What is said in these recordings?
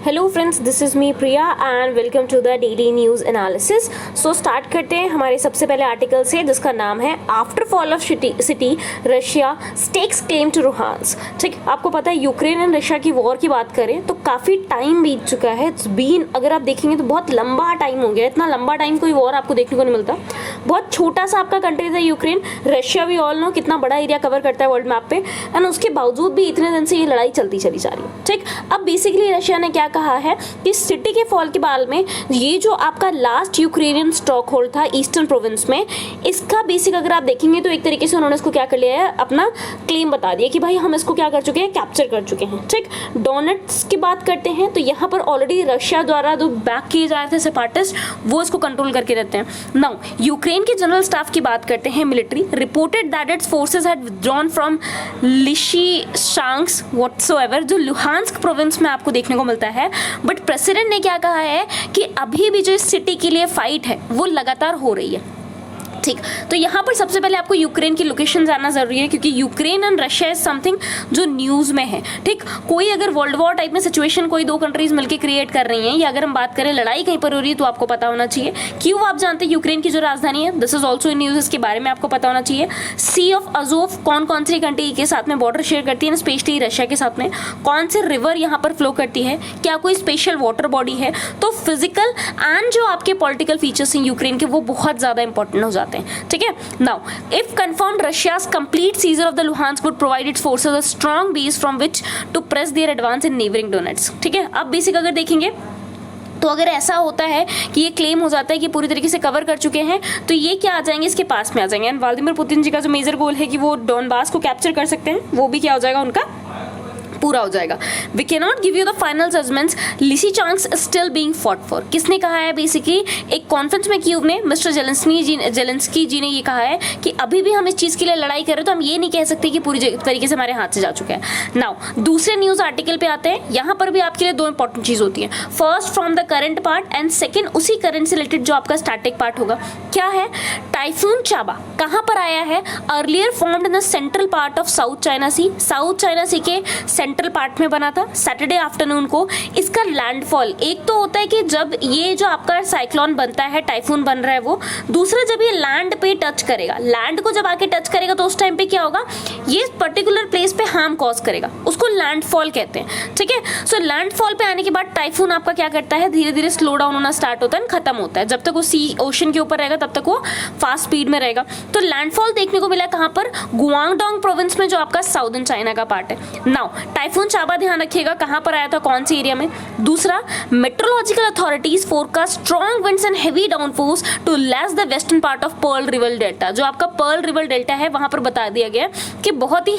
Hello friends, this is me Priya and welcome to the daily news analysis. So start करते हैं हमारे सबसे पहले आर्टिकल से, जिसका नाम है after fall of city Russia stakes claim to Luhansk. ठीक, आपको पता है यूक्रेन एंड रशिया की वॉर की बात करें तो काफ़ी टाइम बीत चुका है। इट्स बीन, अगर आप देखेंगे तो बहुत लंबा टाइम हो गया। इतना लंबा टाइम कोई वॉर आपको देखने को नहीं मिलता। बहुत छोटा सा आपका कंट्री था यूक्रेन। रशिया भी ऑल नो कितना बड़ा एरिया कवर करता है वर्ल्ड मैप पे, एंड उसके बावजूद भी इतने दिन से ये लड़ाई चलती चली जा रही है। ठीक, अब बेसिकली रशिया ने क्या कहा है कि सिटी के फॉल के बाद में ये जो आपका लास्ट यूक्रेनियन स्टॉक होल्ड था ईस्टर्न प्रोविंस में, इसका बेसिक अगर आप देखेंगे तो एक तरीके से उन्होंने इसको क्या कर लिया है, अपना क्लेम बता दिया कि भाई हम इसको क्या कर चुके हैं, कैप्चर कर चुके हैं। ठीक, डोनेट्स की बात करते हैं तो यहाँ पर ऑलरेडी रशिया द्वारा जो बैक किए जा रहे थे सेपारेटिस्ट, वो इसको कंट्रोल करके रहते हैं। नाउ यूक्रेन के जनरल स्टाफ की बात करते हैं। Military reported that it's forces had withdrawn from Lysychansk whatsoever, जो लुहांस्क प्रोविंस में आपको देखने को मिलता है। बट प्रेसिडेंट ने क्या कहा है कि अभी भी जो इस सिटी के लिए फाइट है वो लगातार हो रही है। ठीक, तो यहाँ पर सबसे पहले आपको यूक्रेन की लोकेशन जानना जरूरी है, क्योंकि Ukraine and Russia is something जो न्यूज में है। ठीक, कोई अगर वर्ल्ड वॉर टाइप में सिचुएशन कोई दो कंट्रीज मिलकर क्रिएट कर रही हैं, या अगर हम बात करें लड़ाई कहीं पर हो रही है, तो आपको पता होना चाहिए। क्यों, आप जानते हैं यूक्रेन की जो राजधानी है, this is also in news, इसके बारे में आपको पता होना चाहिए। सी ऑफ अजोव कौन कौन सी कंट्री के साथ में बॉर्डर शेयर करती है, स्पेशली रशिया के साथ में। कौन से रिवर यहाँ पर फ्लो करती है, क्या कोई स्पेशल वाटर बॉडी है। तो फिजिकल एंड जो आपके पॉलिटिकल फीचर्स हैं यूक्रेन के, वो बहुत ज्यादा इंपॉर्टेंट हो जाते हैं। ठीक है, now if confirmed, Russia's complete seizure of the Luhansk would provide its forces a strong base from which to press their advance in neighboring Donetsk। ठीक है, अब बेसिक अगर देखेंगे तो अगर ऐसा होता है कि ये क्लेम हो जाता है कि पूरी तरीके से कवर कर चुके हैं, तो ये क्या आ जाएंगे, इसके पास में आ जाएंगे। एंड व्लादिमीर पुतिन जी का जो मेजर गोल है कि वो डोनबास को कैप्चर कर सकते हैं, वो भी क्या हो जाएगा, उनका पूरा हो जाएगा। We can not give you the final judgements, Lysychansk still being fought for. किसने कहा है, बेसिकली एक कॉन्फ्रेंस में कीव ने मिस्टर जेलेंस्की जी ने ये कहा है कि अभी भी हम इस चीज के लिए लड़ाई कर रहे हैं, तो हम ये नहीं कह सकते कि पूरी तरीके से हमारे हाथ से जा चुका है। नाउ दूसरे न्यूज आर्टिकल पे आते हैं। यहाँ पर भी आपके लिए दो इंपॉर्टेंट चीज होती है, first from the current part and second उसी करंट से रिलेटेड जो आपका स्टैटिक पार्ट होगा। क्या है, टाइफून चाबा कहाँ पर आया है, earlier formed in the central part of South China Sea. South China Sea के सेंट्रल पार्ट में बना था सैटरडे आफ्टरनून को। इसका लैंडफॉल एक तो होता है कि जब ये जो आपका साइक्लोन बनता है, टाइफून बन रहा है वो, दूसरा जब ये लैंड पे टच करेगा, लैंड को जब आके टच करेगा तो उस टाइम पे क्या होगा, ये पर्टिकुलर प्लेस पे हार्म कॉज करेगा, उसको लैंडफॉल कहते हैं। ठीक है, सो लैंडफॉल पे आने के बाद टाइफून आपका क्या करता है, धीरे धीरे स्लो डाउन होना स्टार्ट होता है, खत्म होता है। जब तक वो सी ओशन के ऊपर रहेगा तब तक वो फास्ट स्पीड में रहेगा। तो लैंडफॉल देखने को मिला कहां पर, गुआंगडोंग प्रोविंस में, जो आपका साउदर्न चाइना का पार्ट है। नाउ टाइफून चाबा ध्यान रखिएगा कहां पर आया था, कौन सी एरिया में। दूसरा, meteorological authorities forecast strong winds and heavy downfalls to lash the western part of Pearl River Delta. जो आपका पर्ल रिवर डेल्टा है वहां पर बता दिया गया कि बहुत ही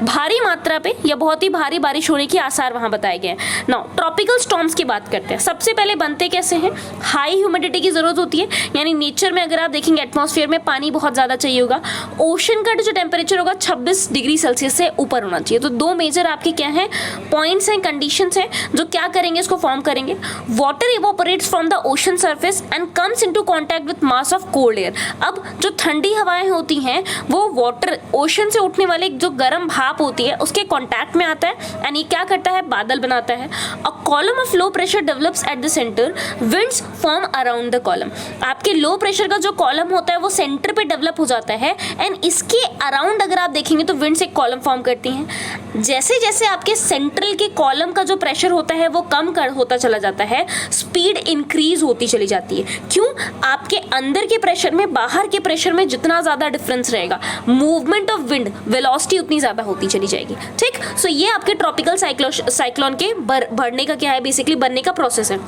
भारी मात्रा पे या बहुत ही भारी बारिश होने के आसार वहां बताए गए। नाउ ट्रॉपिकल स्टॉर्म्स की बात करते हैं। सबसे पहले बनते कैसे हैं, हाई ह्यूमिडिटी की जरूरत होती है, यानी नेचर में अगर आप देखेंगे एटमॉस्फेयर में पानी बहुत ज्यादा चाहिए होगा। ओशन का जो टेम्परेचर होगा 26 डिग्री सेल्सियस से ऊपर होना चाहिए। तो दो मेजर आपके क्या है, पॉइंट्स एंड कंडीशंस हैं जो क्या करेंगे, इसको फॉर्म करेंगे। Water evaporates from the ocean surface and comes into contact with mass of cold air. अब जो ठंडी हवाएं होती हैं वो वाटर ओशन से उठने वाले जो गर्म भाप होती है उसके कांटेक्ट में आता है, एंड ये क्या करता है, बादल बनाता है। A column of low pressure develops at the centre, winds form around the column. आपके लो प्रेशर का जो कॉलम होता है वो सेंटर पे डेवलप हो जाता है, एंड इसके अराउंड अगर आप देखेंगे तो विंड्स एक कॉलम फॉर्म करती हैं। जैसे जैसे आपके सेंट्रल के कॉलम का जो प्रेशर होता है वो कम होता चला जाता है, स्पीड इंक्रीज होती चली जाती है। क्यों, आपके अंदर के प्रेशर में बाहर के प्रेशर में जितना ज्यादा डिफरेंस रहेगा, मूवमेंट ऑफ विंड वेलोसिटी उतनी ज्यादा होती चली जाएगी। ठीक, सो ये आपके ट्रॉपिकल साइक्लोन के बढ़ने का क्या है, बेसिकली बनने का प्रोसेस है।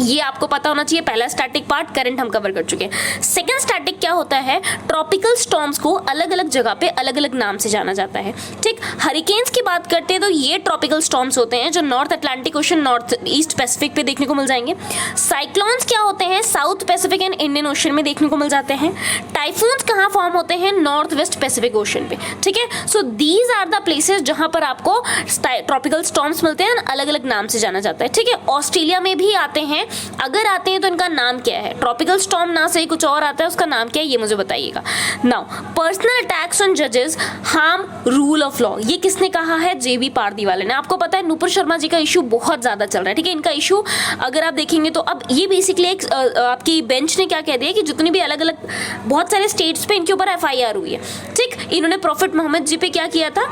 ये आपको पता होना चाहिए। पहला स्टैटिक पार्ट करंट हम कवर कर चुके हैं। सेकंड स्टैटिक क्या होता है, ट्रॉपिकल स्टॉर्म्स को अलग अलग जगह पे अलग अलग नाम से जाना जाता है। ठीक, हरिकेन्स की बात करते हैं तो ये ट्रॉपिकल स्टॉर्म्स होते हैं जो north Atlantic ocean, north east Pacific पे देखने को मिल जाएंगे। साइक्लोन्स क्या होते हैं, south Pacific and Indian ocean में देखने को मिल जाते हैं। टाइफून्स कहाँ फॉर्म होते हैं, नॉर्थ वेस्ट पैसिफिक ओशन पे। ठीक है, so these are the places जहां पर आपको ट्रॉपिकल स्टॉर्म्स मिलते हैं, अलग अलग नाम से जाना जाता है। ठीक है, ऑस्ट्रेलिया में भी आते हैं अगर आते हैं तो इनका नाम क्या है, ट्रॉपिकल स्टॉर्म ना सही कुछ और आता है, उसका नाम क्या है ये मुझे बताइएगा। नाउ पर्सनल अटैक्स ऑन जजेस हार्म रूल ऑफ लॉ, ये किसने कहा है, जेबी पारदीवाला ने। आपको पता है नुपुर शर्मा जी का इशू बहुत ज्यादा चल रहा है, ठीक है, इनका इशू अगर आप देखेंगे तो अब ये बेसिकली एक आपकी बेंच ने क्या कह दिया कि जितनी भी अलग अलग बहुत सारे स्टेट्स पे इनके ऊपर एफआईआर हुई है, ठीक, इन्होंने प्रॉफिट मोहम्मद जी पे क्या किया था,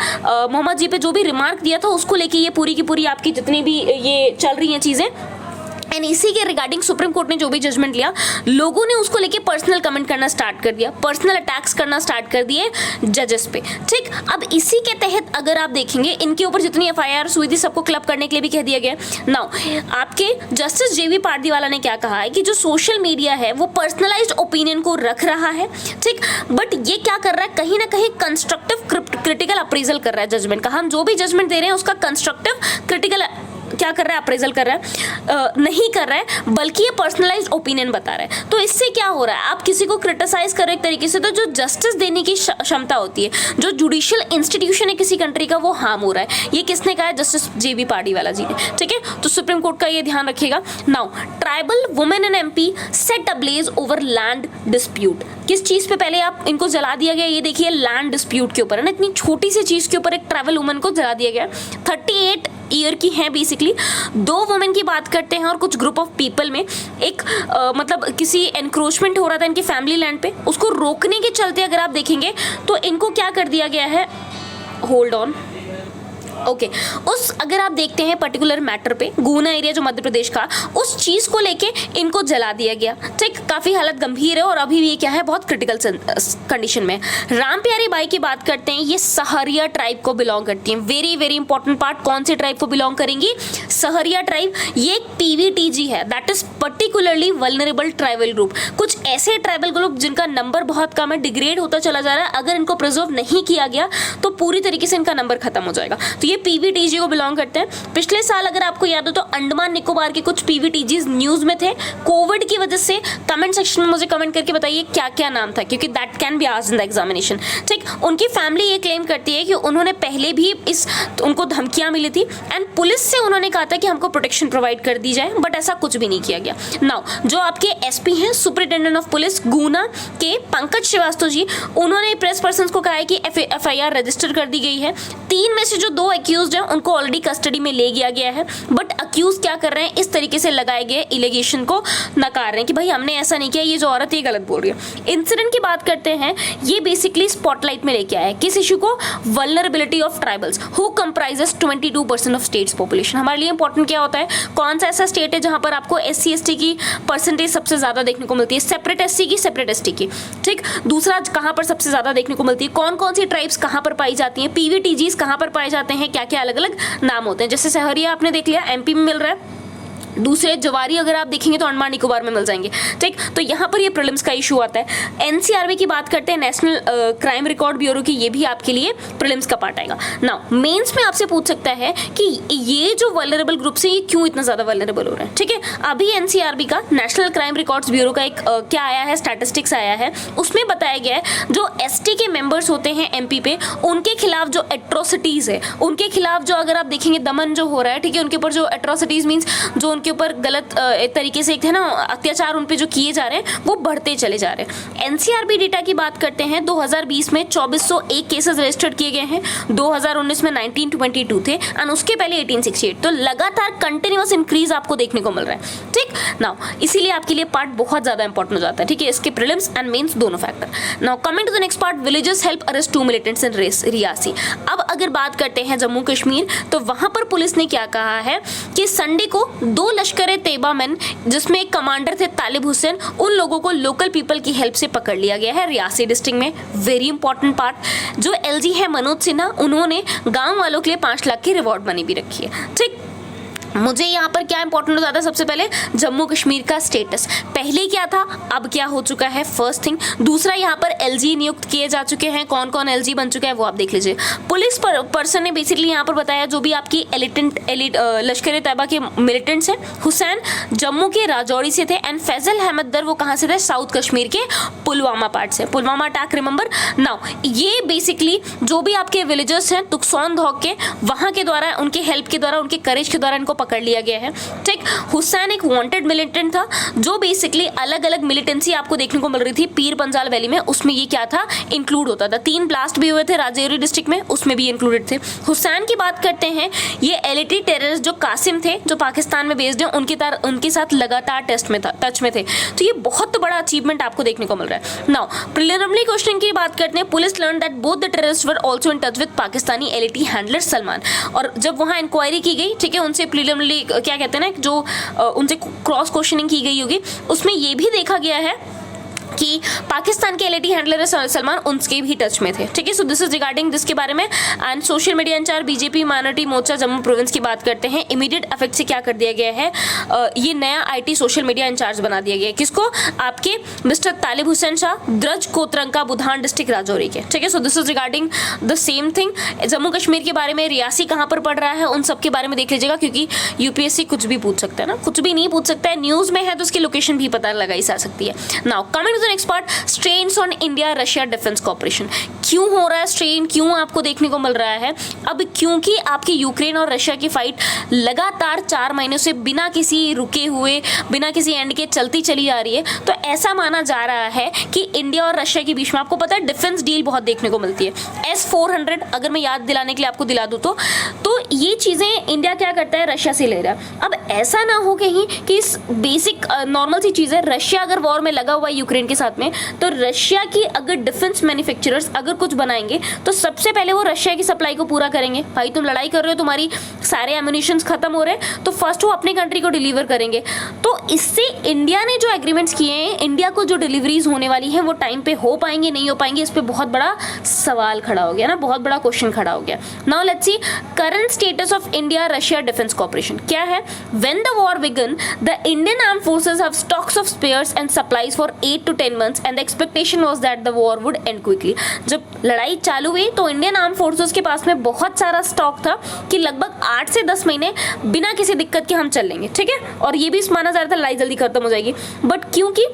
मोहम्मद जी पे जो भी रिमार्क दिया था उसको लेके ये पूरी की पूरी आपकी जितनी भी ये चल रही हैं चीजें, एंड इसी के रिगार्डिंग सुप्रीम कोर्ट ने जो भी जजमेंट लिया, लोगों ने उसको लेके पर्सनल कमेंट करना स्टार्ट कर दिया, पर्सनल अटैक्स करना स्टार्ट कर दिए जजेस पे, ठीक। अब इसी के तहत अगर आप देखेंगे इनके ऊपर जितनी एफआईआर हुई थी सबको क्लब करने के लिए भी कह दिया गया। नाउ आपके जस्टिस जेबी पारदीवाला ने क्या कहा है कि जो सोशल मीडिया है वो पर्सनलाइज्ड ओपिनियन को रख रहा है, ठीक, बट ये क्या कर रहा है, कहीं ना कहीं कंस्ट्रक्टिव क्रिटिकल अप्रेजल कर रहा है जजमेंट का। हम जो भी जजमेंट दे रहे हैं उसका कंस्ट्रक्टिव क्रिटिकल क्या कर रहा है, अप्रेजल कर रहा है, नहीं कर रहा है, बल्कि ये पर्सनलाइज्ड ओपिनियन बता रहा है। तो इससे क्या हो रहा है, आप किसी को क्रिटिसाइज कर रहे एक तरीके से, तो जो जस्टिस देने की क्षमता होती है, जो जुडिशियल इंस्टीट्यूशन है किसी कंट्री का, वो हार्म हो रहा है। ये किसने कहा है, जस्टिस जेबी पारदीवाला जी ने, ठीक है। तो सुप्रीम कोर्ट का ये ध्यान रखिएगा। Now tribal women in MP set ablaze over land dispute, किस चीज पे पहले आप इनको जला दिया गया, ये देखिए लैंड डिस्प्यूट के ऊपर है ना, इतनी छोटी सी चीज के ऊपर एक ट्राइबल वुमेन को जला दिया गया। 38 ईयर की है बेसिकली, 2 वुमेन की बात करते हैं और कुछ ग्रुप ऑफ पीपल में एक मतलब किसी एनक्रोचमेंट हो रहा था इनकी फैमिली लैंड पे, उसको रोकने के चलते अगर आप देखेंगे तो इनको क्या कर दिया गया है, होल्ड ऑन, ओके उस अगर आप देखते हैं पर्टिकुलर मैटर पे, गुना एरिया जो मध्य प्रदेश का, उस चीज को लेके इनको जला दिया गया, ठीक, काफी हालत गंभीर है और अभी भी ये क्या है, बहुत क्रिटिकल कंडीशन में। राम प्यारी बाई की बात करते हैं, ये सहरिया ट्राइब को बिलोंग करती हैं, वेरी वेरी इंपॉर्टेंट पार्ट, कौन से ट्राइब को बिलोंग करेंगी, सहरिया ट्राइब। ये एक पीवीटीजी है, that is particularly vulnerable tribal group, कुछ ऐसे ट्राइबल ग्रुप जिनका नंबर बहुत कम है, डिग्रेड होता चला जा रहा है, अगर इनको प्रिजर्व नहीं किया गया तो पूरी तरीके से इनका नंबर खत्म हो जाएगा। तो ये पीवीटीजी को बिलोंग करते हैं। पिछले साल अगर आपको याद हो तो अंडमान निकोबार के कुछ पीवीटीजीज न्यूज में थे, कोविड की वजह से कमेंट सेक्शन में मुझे कमेंट करके बताइए क्या क्या नाम था, क्योंकि that can be asked in the examination, ठीक। उनकी फैमिली ये क्लेम करती है कि उन्होंने पहले भी उनको धमकियां मिली थी एंड पुलिस से उन्होंने कहा था कि हमको प्रोटेक्शन प्रोवाइड कर दी जाए, बट ऐसा कुछ भी नहीं किया गया। नाउ जो आपके एसपी हैं, सुपरिटेंडेंट ऑफ पुलिस गुना के पंकज श्रीवास्तव जी, उन्होंने प्रेस पर्सन को कहा है कि एफआईआर रजिस्टर कर दी गई है। 3 में से जो 2 एक्यूज्ड हैं उनको ऑलरेडी कस्टडी में ले गया गया है, बट अक्यूज क्या कर रहे हैं, इस तरीके से लगाए गए इलिगेशन को नकार रहे हैं कि भाई हमने ऐसा नहीं किया, ये जो औरत ये गलत बोल रही है। इंसिडेंट की बात करते हैं, ये बेसिकली स्पॉटलाइट में लेके आया है किस इशू को, vulnerability of tribals who comprises 22% of states population. हमारे लिए इंपॉर्टेंट क्या होता है, कौन सा ऐसा स्टेट है जहां पर आपको SC ST की परसेंटेज सबसे ज्यादा देखने को मिलती है, सेपरेट SC की, सेपरेट ST की, ठीक। दूसरा कहां पर सबसे ज्यादा देखने को मिलती है, कौन कौन सी ट्राइब्स कहां पर पाई जाती हैं, पीवीटीजीज कहां पर पाए जाते हैं, क्या क्या अलग अलग नाम होते हैं। जैसे सहरिया आपने देख लिया, MP में मिल रहा है, दूसरे जवारी अगर आप देखेंगे तो अंडमान निकोबार में मिल जाएंगे, ठीक। तो यहाँ पर ये प्रीलिम्स का इशू आता है। NCRB की बात करते हैं, नेशनल क्राइम रिकॉर्ड ब्यूरो की, ये भी आपके लिए प्रीलिम्स का पार्ट आएगा। नाउ मेंस में आपसे पूछ सकता है कि ये जो वल्नरेबल ग्रुप्स हैं ये क्यों इतना ज्यादा वल्नरेबल हो रहे हैं, ठीक है। अभी NCRB का, नेशनल क्राइम रिकॉर्ड्स ब्यूरो का एक क्या आया है, स्टैटिस्टिक्स आया है, उसमें बताया गया है जो ST के मेंबर्स होते हैं MP पे, उनके खिलाफ जो एट्रोसिटीज है, उनके खिलाफ जो अगर आप देखेंगे दमन जो हो रहा है, ठीक है, उनके ऊपर जो एट्रोसिटीज मीन्स जो उनके ऊपर गलत तरीके से एक है ना अत्याचार उन पे जो किए जा रहे हैं वो बढ़ते चले जा रहे हैं। NCRB डेटा की बात करते हैं, 2020 में 2401 केसेस रजिस्टर्ड किए गए हैं, 2019 में 1922 थे एंड उसके पहले 1868, तो लगातार कंटिन्यूअस इंक्रीज आपको देखने को मिल रहा है, ठीक। नाउ इसीलिए आपके लिए पार्ट बहुत ज्यादा इंपॉर्टेंट हो जाता है, ठीक है, इसके प्रीलिम्स एंड मेंस दोनों factor. Now coming to the next part, villagers help arrest 2 militants in Reasi. अब अगर बात करते हैं जम्मू कश्मीर, तो वहां पर पुलिस ने क्या कहा है कि संडे को 2 लश्कर तैयबा मैन जिसमें एक कमांडर थे तालिब हुसैन, उन लोगों को लोकल पीपल की हेल्प से पकड़ लिया गया है रियासी डिस्ट्रिक्ट में। वेरी इंपॉर्टेंट पार्ट, जो LG है मनोज सिन्हा, उन्होंने गांव वालों के लिए 5 लाख की रिवॉर्ड मनी भी रखी है, ठीक। मुझे यहाँ पर क्या इंपॉर्टेंट हो जाता है, सबसे पहले जम्मू कश्मीर का स्टेटस, पहले क्या था अब क्या हो चुका है, फर्स्ट थिंग। दूसरा यहाँ पर LG नियुक्त किए जा चुके हैं, कौन कौन LG बन चुका है वो आप देख लीजिए। पुलिस पर्सन ने बेसिकली यहाँ पर बताया जो भी आपकी लश्कर तैयबा के मिलिटेंट्स हैं, हुसैन जम्मू के राजौरी से थे एंड फैजल अहमद दर वो कहाँ से थे, साउथ कश्मीर के पुलवामा पार्ट से, पुलवामा अटैक रिमेंबर। नाउ ये बेसिकली जो भी आपके विलेजर्स हैं तुकसौन धौक के, वहाँ के द्वारा उनके हेल्प के द्वारा उनके करेज के द्वारा इनको पकड़ लिया गया है। ठीक, हुसैन एक वांटेड मिलिटेंट था जो बेसिकली अलग अलग मिलिटेंसी आपको देखने को मिल रही थी पीर पंजाल वैली में, उसमें ये क्या था, इंक्लूड होता था। 3 ब्लास्ट भी हुए थे राजौरी डिस्ट्रिक्ट में, उसमें भी इंक्लूडेड थे। हुसैन की बात करते हैं, ये एलिटी टेररिस्ट जो कासिम थे जो पाकिस्तान में बेस्ड है उनके साथ लगातार टच में थे। तो ये बहुत बड़ा अचीवमेंट आपको देखने को मिल रहा है। नाउ प्रिलिमिनरी क्वेश्चन की बात करते हैं, police learn that both the terrorist were also in touch with Pakistani LeT handler Salman. और जब वहां इंक्वायरी की गई, ठीक है, उनसे प्रिलिमिनरी क्या कहते हैं ना, जो उनसे क्रॉस क्वेश्चनिंग की गई होगी, उसमें ये भी देखा गया है कि पाकिस्तान के एलिटी हैंडलर सलमान उनके भी टच में थे। ठीक है, सो दिस इज रिगार्डिंग जिसके बारे में। And social media in charge BJP minority Morcha Jammu province की बात करते हैं, इमीडिएट इफेक्ट से क्या कर दिया गया है, ये नया आईटी सोशल मीडिया इंचार्ज बना दिया गया है। किसको, आपके मिस्टर तालिब हुसैन शाह, द्रज कोतरंका, बुधान डिस्ट्रिक्ट राजौरी के। ठीक है, सो this is regarding the same thing. Jammu Kashmir के बारे में, रियासी कहाँ पर पड़ रहा है, उन सब के बारे में देख लीजिएगा, क्योंकि यूपीएससी कुछ भी पूछ सकता है ना, कुछ भी नहीं पूछ सकता है, न्यूज में है तो उसकी लोकेशन भी पता लगाई जा सकती है। Now coming to the next part, strains on India Russia defence corporation. क्यों हो रहा है स्ट्रेन, क्यों आपको देखने को मिल रहा है? अब क्योंकि आपकी यूक्रेन और रशिया की फाइट लगातार 4 महीनों से बिना किसी रुके हुए, बिना किसी एंड के चलती चली जा रही है। तो ऐसा माना जा रहा है कि इंडिया और रशिया के बीच में, आपको पता है डिफेंस डील बहुत देखने को मिलती है, S-400, अगर मैं याद दिलाने के लिए आपको दिला दूं तो ये चीजें इंडिया क्या करता है, रशिया से ले रहा है। अब ऐसा ना हो कहीं कि इस बेसिक नॉर्मल सी चीज है, रशिया अगर वॉर में लगा हुआ है यूक्रेन के साथ में, तो रशिया की अगर डिफेंस मैन्युफैक्चरर्स अगर कुछ बनाएंगे तो सबसे पहले वो रशिया की सप्लाई को पूरा करेंगे। भाई तुम लड़ाई कर रहे हो, तुम्हारी सारे एम्यूनिशंस खत्म हो रहे हैं, तो फर्स्ट वो अपनी कंट्री को डिलीवर करेंगे। तो इससे इंडिया ने जो एग्रीमेंट्स किए हैं, इंडिया को जो डिलीवरीज होने वाली है वो टाइम पे हो पाएंगे, नहीं हो पाएंगे, इस पे बहुत बड़ा सवाल खड़ा हो गया ना, बहुत बड़ा क्वेश्चन खड़ा हो गया। Now let's see current status of India Russia defence corporation क्या है। When the war began, the Indian armed forces have stocks of spares and supplies for 8 to 10 months and the expectation was that the war would end quickly. जब लड़ाई चालू हुई तो Indian arm forces के पास में बहुत सारा स्टॉक था कि लगभग 8 से 10 महीने बिना किसी दिक्कत के हम चल लेंगे। ठीक है, और ये भी माना जा रहा था लड़ाई जल्दी खत्म हो जाएगी, बट क्योंकि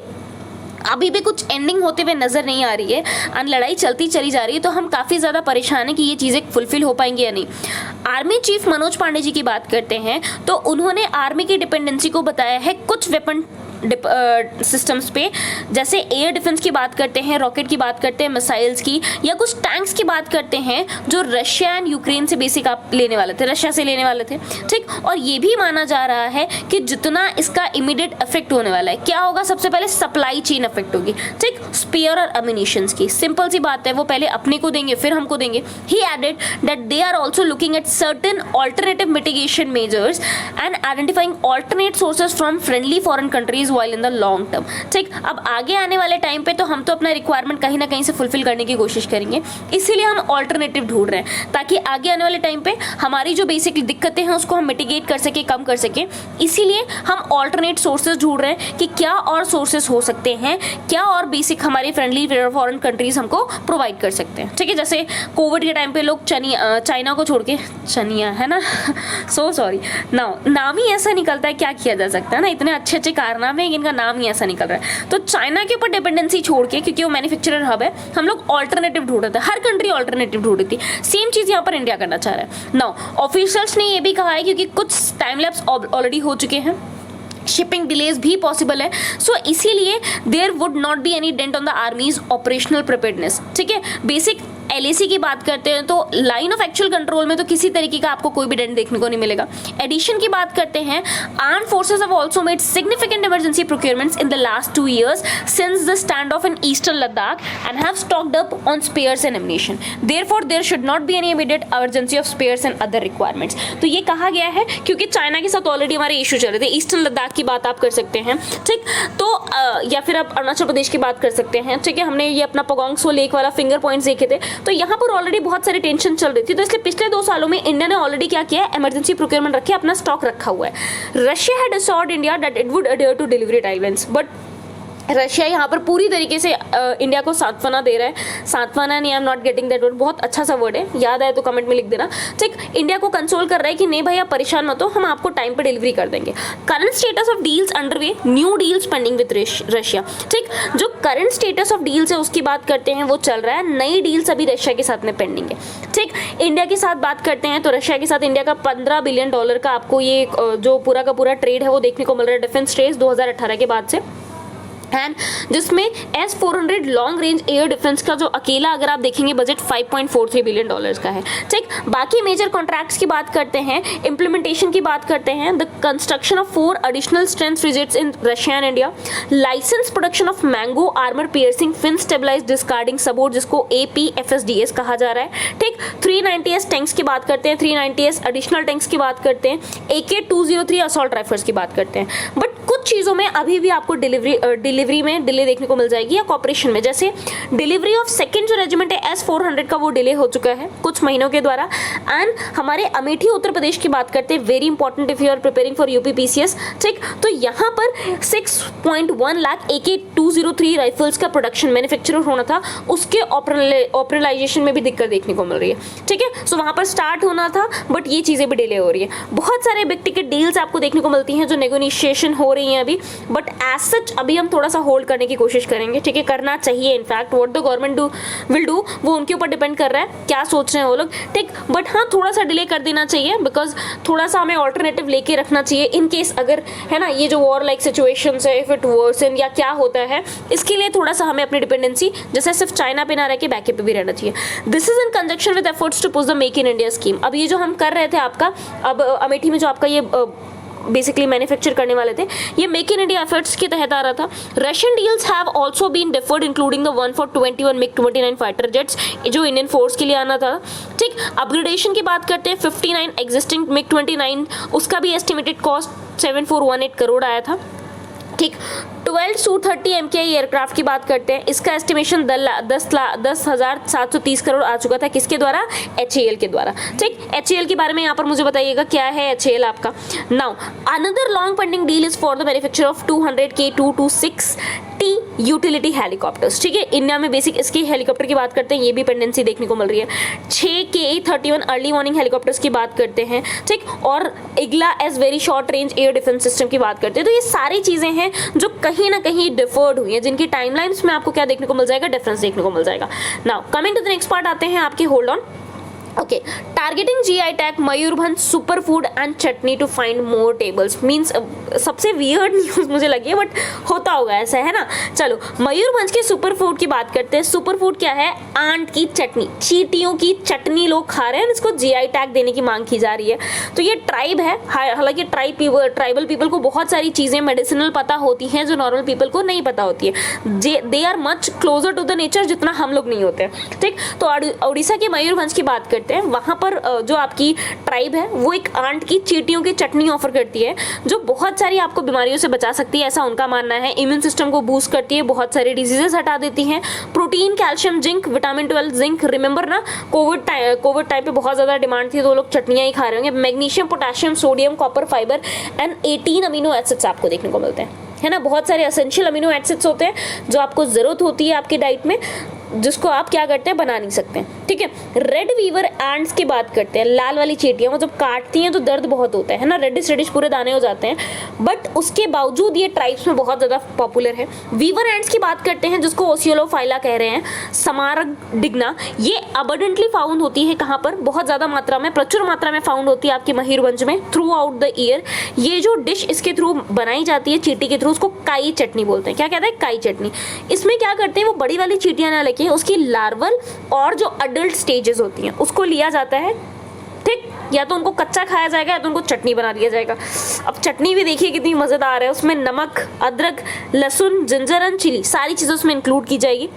अभी भी कुछ एंडिंग होते हुए नजर नहीं आ रही है और लड़ाई चलती चली जा रही है, तो हम काफ़ी ज़्यादा परेशान हैं कि ये चीज़ें फुलफिल हो पाएंगी या नहीं। आर्मी चीफ मनोज पांडे जी की बात करते हैं तो उन्होंने आर्मी की डिपेंडेंसी को बताया है कुछ वेपन सिस्टम्स पे, जैसे एयर डिफेंस की बात करते हैं, रॉकेट की बात करते हैं, मिसाइल्स की, या कुछ टैंक्स की बात करते हैं जो रशिया एंड यूक्रेन से बेसिक आप लेने वाले थे, रशिया से लेने वाले थे। ठीक, और ये भी माना जा रहा है कि जितना इसका इमीडिएट इफेक्ट होने वाला है, क्या होगा, सबसे पहले सप्लाई चेन इफेक्ट होगी। ठीक, स्पेयर और अम्यूनिशंस की सिंपल सी बात है, वो पहले अपने को देंगे फिर हमको देंगे। He added that they are also looking at certain alternative mitigation measures and identifying alternate sources from friendly foreign countries while in the long term. ठीक, अब आगे आने वाले टाइम पे तो हम तो अपना रिक्वायरमेंट कहीं ना कहीं से फुलफिल करने की कोशिश करेंगे, इसीलिए हम ऑल्टरनेटिव ढूंढ रहे हैं ताकि आगे आने वाले टाइम पे हमारी जो बेसिक दिक्कतें हैं उसको हम मिटिगेट कर सके, कम कर सके। इसीलिए हम ऑल्टरनेट सोर्सेज ढूंढ रहे हैं कि क्या और सोर्सेज हो सकते हैं, क्या और बेसिक हमारे फ्रेंडली फॉरेन कंट्रीज हमको प्रोवाइड कर सकते हैं। ठीक है, जैसे कोविड के टाइम पे लोग चाइना को छोड़ के, चनिया है ना सो सॉरी, नाम ही ऐसा निकलता है, क्या किया जा सकता है ना, इतने अच्छे अच्छे कारनामे इनका नाम ही ऐसा निकल रहा है। तो चाइना के ऊपर डिपेंडेंसी छोड़ के, क्योंकि वो मैन्युफैक्चरर हब है, हम लोग ऑल्टरनेटिव ढूंढ रहे थे, हर कंट्री ऑल्टरनेटिव ढूंढ रही थी। सेम चीज यहाँ पर इंडिया करना चाह रहा है। नाउ ऑफिशियल्स ने ये भी कहा है, क्योंकि कुछ टाइम लैप्स ऑलरेडी हो चुके हैं, शिपिंग डिलेज भी पॉसिबल है, सो इसीलिए there would not be any dent on the army's operational preparedness. ठीक है, बेसिक LAC की बात करते हैं तो लाइन ऑफ एक्चुअल कंट्रोल में तो किसी तरीके का आपको कोई भी डेंट देखने को नहीं मिलेगा। एडिशन की बात करते हैं, armed forces have also made significant emergency procurements in the last 2 years since the stand off in eastern Ladakh and have stocked up on spares and ammunition. Therefore there should not be any immediate urgency of spares and other requirements. तो ये कहा गया है क्योंकि China के साथ already हमारे issue चल रहे थे। ईस्टर्न लद्दाख की बात आप कर सकते हैं, ठीक, तो या फिर आप अरुणाचल प्रदेश की बात कर सकते हैं। ठीक है, हमने ये अपना पगोंग सो लेक वाला फिंगर पॉइंट्स देखे थे, तो यहाँ पर ऑलरेडी बहुत सारी टेंशन चल रही थी। तो इसलिए पिछले 2 सालों में इंडिया ने ऑलरेडी क्या किया है, इमरजेंसी प्रोक्योरमेंट रखे, अपना स्टॉक रखा हुआ है। Russia had assured India that it would adhere to delivery timelines, but Russia यहाँ पर पूरी तरीके से इंडिया को सांत्वना दे रहा है, सांत्वना नहीं, I am not getting that word, बहुत अच्छा सा वर्ड है, याद आए तो कमेंट में लिख देना, ठीक। इंडिया को कंसोल कर रहा है कि नहीं भाई आप परेशान मत हो, हम आपको टाइम पे डिलीवरी कर देंगे। Current status of deals underway, new deals pending with Russia, ठीक। जो करंट स्टेटस ऑफ डील्स है उसकी बात करते हैं, वो चल रहा है, नई डील्स अभी रशिया के साथ में पेंडिंग है, ठीक। इंडिया के साथ बात करते हैं तो रशिया के साथ इंडिया का $15 बिलियन का आपको ये जो पूरा का पूरा ट्रेड है वो देखने को मिल रहा है डिफेंस ट्रेड 2018 के बाद से, एंड जिसमें S-400 long range air defence का जो अकेला अगर आप देखेंगे बजट $5.43 बिलियन का है, ठीक। बाकी मेजर कॉन्ट्रैक्ट्स की बात करते हैं, इंप्लीमेंटेशन की बात करते हैं, the construction of 4 additional strength frigates in Russia and India, licence production of mango armour piercing fin stabilised discarding support जिसको APFSDS कहा जा रहा है, ठीक। 390S टैंक्स की बात करते हैं, 390S एडिशनल टैंक्स की बात करते हैं, AK-203 असॉल्ट राइफल्स की बात करते हैं। बट कुछ चीज़ों में अभी भी आपको डिलीवरी में डिले देखने को मिल जाएगी या कॉपरेशन में, जैसे डिलीवरी ऑफ सेकंड जो रेजिमेंट है S-400 का वो डिले हो चुका है कुछ महीनों के द्वारा। एंड हमारे अमेठी उत्तर प्रदेश की बात करते हैं, very important if you are preparing for UPPCS, ठीक। तो यहाँ पर 6.1 लाख AK-203 राइफल्स का प्रोडक्शन मैन्युफैक्चर होना था, उसके ऑपरेलाइजेशन में भी दिक्कत देखने को मिल रही है, ठीक है। सो वहाँ पर स्टार्ट होना था बट ये चीज़ें भी डिले हो रही है। बहुत सारे बिग टिकट डील्स आपको देखने को मिलती हैं जो नेगोशिएशन हो रही हैं अभी, बट एज सच अभी हम थोड़ा सा होल्ड करने की कोशिश करेंगे, ठीक है, करना चाहिए। In fact what the government will do वो उनके ऊपर डिपेंड कर रहा है क्या सोच रहे हैं वो लोग, ठीक। बट हाँ थोड़ा सा डिले कर देना चाहिए बिकॉज थोड़ा सा हमें ऑल्टरनेटिव लेके रखना चाहिए इन केस अगर है ना ये जो वॉर लाइक सिचुएशंस है, इफ इट वर्सन या क्या होता है, इसके लिए थोड़ा सा हमें अपनी डिपेंडेंसी जैसे सिर्फ चाइना पे ना रह के बैकअप पे भी रहना चाहिए। This is in conjunction with efforts to push the Make in India scheme. अब ये जो हम कर रहे थे आपका, अब अमेठी में जो आपका ये बेसिकली मैन्युफैक्चर करने वाले थे, ये मेक इन इंडिया एफर्ट्स के तहत आ रहा था। Russian deals have also been deferred including the one for 21 MiG-29 fighter jets जो इंडियन फोर्स के लिए आना था, ठीक। अपग्रेडेशन की बात करते हैं, 59 एग्जिस्टिंग MiG-29 उसका भी एस्टिमेटेड कॉस्ट 7418 करोड़ आया था, ठीक। 12 Su-30 MKI एयरक्राफ्ट की बात करते हैं, इसका एस्टिमेशन 10,730 करोड़ आ चुका था, किसके द्वारा, HAL के द्वारा, ठीक। HAL के बारे में यहाँ पर मुझे बताइएगा क्या है HAL आपका। Now another long pending deal is for the manufacture of 200 K226T utility helicopters, ठीक है। इंडिया में बेसिक इसके हेलीकॉप्टर की बात करते हैं, ये भी पेंडेंसी देखने को मिल रही है। 6 KA-31 अर्ली वार्निंग हेलीकॉप्टर्स की बात करते हैं, ठीक। और Igla as very short range air defence system की बात करते हैं। तो ये सारी चीज़ें हैं जो कहीं ना कहीं डिफर्ड हुई है, जिनकी टाइमलाइंस में आपको क्या देखने को मिल जाएगा, डिफरेंस देखने को मिल जाएगा। Now coming to the next part आते हैं आपके, hold on, okay. Targeting GI tag Mayurbhanj super food and chutney to find more tables, means सबसे वियर्ड न्यूज़ मुझे लगी है बट होता होगा ऐसा, है ना। चलो मयूरभंज के सुपर फूड की बात करते हैं। सुपर फूड क्या है, आंट की चटनी, चींटियों की चटनी लोग खा रहे हैं, इसको GI टैग देने की मांग की जा रही है। तो ये ट्राइब है, हालांकि ट्राइबल पीपल को बहुत सारी चीज़ें मेडिसिनल पता होती हैं जो नॉर्मल पीपल को नहीं पता होती है। They are much closer to the nature जितना हम लोग नहीं होते, ठीक। तो उड़ीसा के मयूरभंज की बात करते हैं, वहाँ पर जो आपकी ट्राइब है वो एक आंट की चींटियों की चटनी ऑफर करती है जो बहुत सारी आपको बीमारियों से बचा सकती है, ऐसा उनका मानना है। इम्यून सिस्टम को बूस्ट करती है, बहुत सारी डिजीजेस हटा देती हैं। Protein, calcium, zinc, vitamin 12, zinc, remember ना कोविड टाइम पे बहुत ज़्यादा डिमांड थी तो लोग चटनियाँ ही खा रहे होंगे। Magnesium, potassium, sodium, copper, fibre and 18 amino acids आपको देखने को मिलते हैं, है ना। बहुत सारे एसेंशियल अमीनो एसिड्स होते हैं जो आपको ज़रूरत होती है आपकी डाइट में, जिसको आप क्या करते हैं, बना नहीं सकते हैं, ठीक है। रेड वीवर एंड्स की बात करते हैं, लाल वाली चींटियां, वो जब काटती हैं तो दर्द बहुत होता है ना, रेडिश पूरे दाने हो जाते हैं, बट उसके बावजूद ये ट्राइब्स में बहुत ज़्यादा पॉपुलर है। वीवर एंड्स की बात करते हैं जिसको ओसियोलोफाइला कह रहे हैं, समारग डिग्ना, ये अबंडेंटली फाउंड होती है कहाँ पर, बहुत ज़्यादा मात्रा में, प्रचुर मात्रा में फाउंड होती है आपकी मयूरभंज में थ्रू आउट द ईयर। ये जो डिश इसके थ्रू बनाई जाती है चींटी के थ्रू, उसको काई चटनी बोलते हैं। क्या कहते हैं, काई चटनी। इसमें क्या करते हैं, वो बड़ी वाली चींटियां ना लेके उसकी लार्वल और जो अडल्ट स्टेजेस होती हैं उसको लिया जाता है, ठीक। या तो उनको कच्चा खाया जाएगा या तो उनको चटनी बना दिया जाएगा। अब चटनी भी देखिए कितनी मज़ेदार है, उसमें नमक, अदरक, लहसुन, जिंजर एंड चिली सारी चीज़ें उसमें इंक्लूड की जाएगी,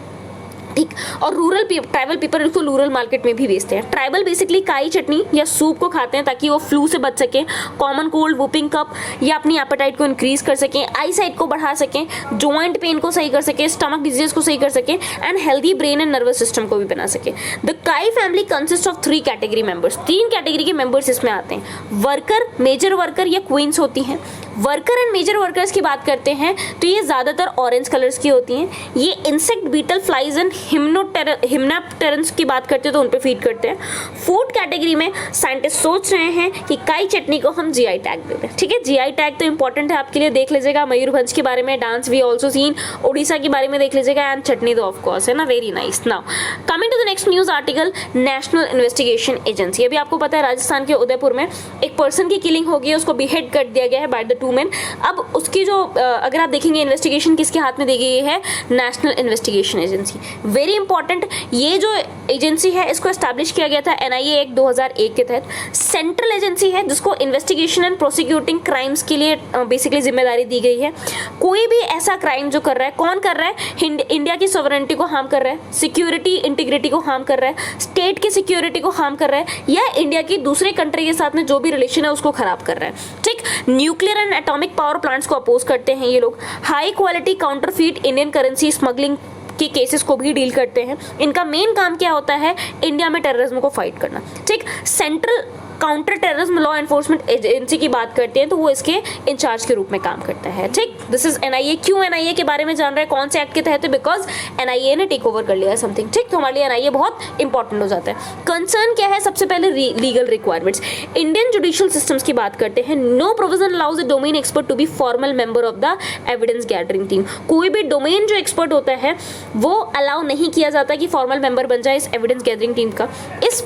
ठीक। और ट्राइबल पीपल इसको रूरल मार्केट में भी बेचते हैं। ट्राइबल बेसिकली काई चटनी या सूप को खाते हैं ताकि वो फ्लू से बच सकें, कॉमन कोल्ड, वूपिंग कप या अपनी एपेटाइट को इंक्रीज कर सकें, आई साइट को बढ़ा सकें, जॉइंट पेन को सही कर सकें, स्टमक डिजीज को सही कर सकें and healthy brain and nervous system को भी बना सके। द काई family consist of 3 category members, 3 category के मेंबर्स इसमें आते हैं। वर्कर, मेजर वर्कर या क्वींस होती हैं, वर्कर एंड मेजर वर्कर्स की बात करते हैं तो ये ज़्यादातर ऑरेंज कलर्स की होती हैं। ये इंसेक्ट, बीटल, फ्लाइज एंड हिम्नोप्टेरन्स की बात करते हैं तो उन पे फीड करते हैं। फूड कैटेगरी में साइंटिस्ट सोच रहे हैं कि काई चटनी को हम जीआई टैग दे दें। ठीक है, जीआई टैग तो इंपॉर्टेंट है आपके लिए, देख लीजिएगा। मयूरभंज के बारे में dance we also seen, Orissa के बारे में देख लीजिएगा, एंड चटनी तो ऑफ कोर्स है ना, very nice. Now coming to the next news article, National Investigation Agency. अभी आपको पता है राजस्थान के उदयपुर में एक पर्सन की किलिंग हो गई है, उसको बिहेड कर दिया गया है बाय द 2 men। अब उसकी जो अगर आप देखेंगे इन्वेस्टिगेशन किसके हाथ में दी गई है, national Investigation agency. Very important, ये जो एजेंसी है इसको एस्टैब्लिश किया गया था एनआईए एक्ट 2001 के तहत। सेंट्रल एजेंसी है जिसको इन्वेस्टिगेशन एंड प्रोसिक्यूटिंग क्राइम्स के लिए बेसिकली जिम्मेदारी दी गई है। कोई भी ऐसा क्राइम जो कर रहा है, कौन कर रहा है, इंडिया की सॉवरेनिटी को हार्म कर रहा है, सिक्योरिटी इंटीग्रिटी को हार्म कर रहा है, स्टेट की सिक्योरिटी को हार्म कर रहा है, या इंडिया की दूसरे कंट्री के साथ में जो भी रिलेशन है उसको खराब कर रहा है। ठीक, nuclear and atomic power plants को अपोज करते हैं ये लोग। High quality counterfeit Indian currency smuggling के केसेस को भी डील करते हैं। इनका मेन काम क्या होता है, इंडिया में टेररिज्म को फाइट करना। ठीक, central counter terrorism law enforcement agency की बात करते हैं तो वो इसके इंचार्ज के रूप में काम करता है। ठीक, दिस इज एनआईए। क्यों एनआईए के बारे में जान रहे हैं, कौन से एक्ट के तहत है, बिकॉज एनआईए ने टेक ओवर कर लिया है समथिंग। ठीक, तो हमारे लिए एनआईए बहुत इंपॉर्टेंट हो जाता है। कंसर्न क्या है, सबसे पहले legal requirements. Indian judicial systems की बात करते हैं। No provision allows a domain expert to be formal member of the evidence gathering team. कोई भी डोमेन जो एक्सपर्ट होता है वो अलाउ नहीं किया जाता कि फॉर्मल मेंबर बन जाए इस एविडेंस गैदरिंग टीम का। इस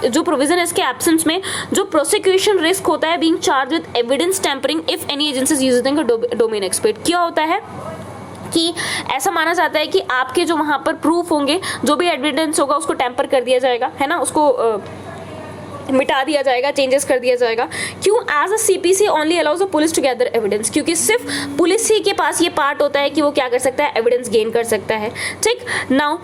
जो प्रोविजन है इसके एब्सेंस में जो प्रोसिक्यूशन रिस्क होता है being charge with evidence tampering if any agencies using a domain expert. क्या होता है कि ऐसा माना जाता है कि आपके जो वहाँ पर प्रूफ होंगे, जो भी एविडेंस होगा उसको टैम्पर कर दिया जाएगा, है ना, उसको मिटा दिया जाएगा, चेंजेस कर दिया जाएगा। क्यों, as a CPC only allows the police to gather evidence, क्योंकि सिर्फ पुलिस ही के पास ये पार्ट होता है कि वो क्या कर सकता है, एविडेंस गेन कर सकता है। ठीक, now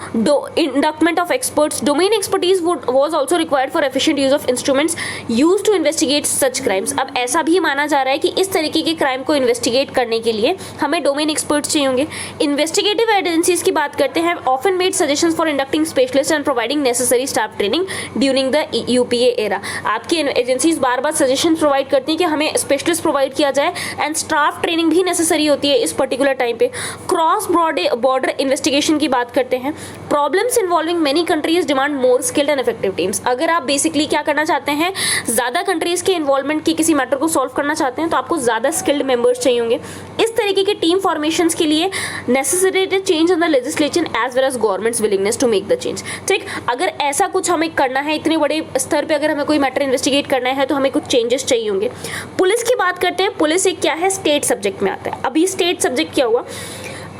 inductment of experts. Domain expertise was also required for efficient use of instruments used to investigate such crimes. अब ऐसा भी माना जा रहा है कि इस तरीके के क्राइम को इन्वेस्टिगेट करने के लिए हमें डोमेन एक्सपर्ट्स चाहिए होंगे। इन्वेस्टिगेटिव एजेंसीज की बात करते हैं, often made suggestions for inducting specialist and providing necessary staff training during the UPA era. आपकी एजेंसीज बार बार सजेशन प्रोवाइड करती हैं कि हमें स्पेशलिस्ट प्रोवाइड किया जाए, एंड स्टाफ ट्रेनिंग भी नेसेसरी होती है इस पर्टिकुलर टाइम पे। क्रॉस बॉर्डर इन्वेस्टिगेशन की बात करते हैं। Problems involving many countries demand more skilled and effective teams. अगर आप बेसिकली क्या करना चाहते हैं, ज़्यादा कंट्रीज के इन्वॉल्वमेंट की किसी मैटर को सॉल्व करना चाहते हैं तो आपको ज़्यादा स्किल्ड मेंबर्स चाहिए होंगे। इस तरीके के टीम फॉर्मेशन के लिए necessary change in the legislation as well as government's willingness to make the change. ठीक, अगर ऐसा कुछ हमें करना है, इतने बड़े स्तर पे अगर हमें कोई मैटर इन्वेस्टिगेट करना है तो हमें कुछ चेंजेस चाहिए होंगे। पुलिस की बात करते हैं। पुलिस एक क्या है, स्टेट सब्जेक्ट में आता है। अभी स्टेट सब्जेक्ट क्या हुआ,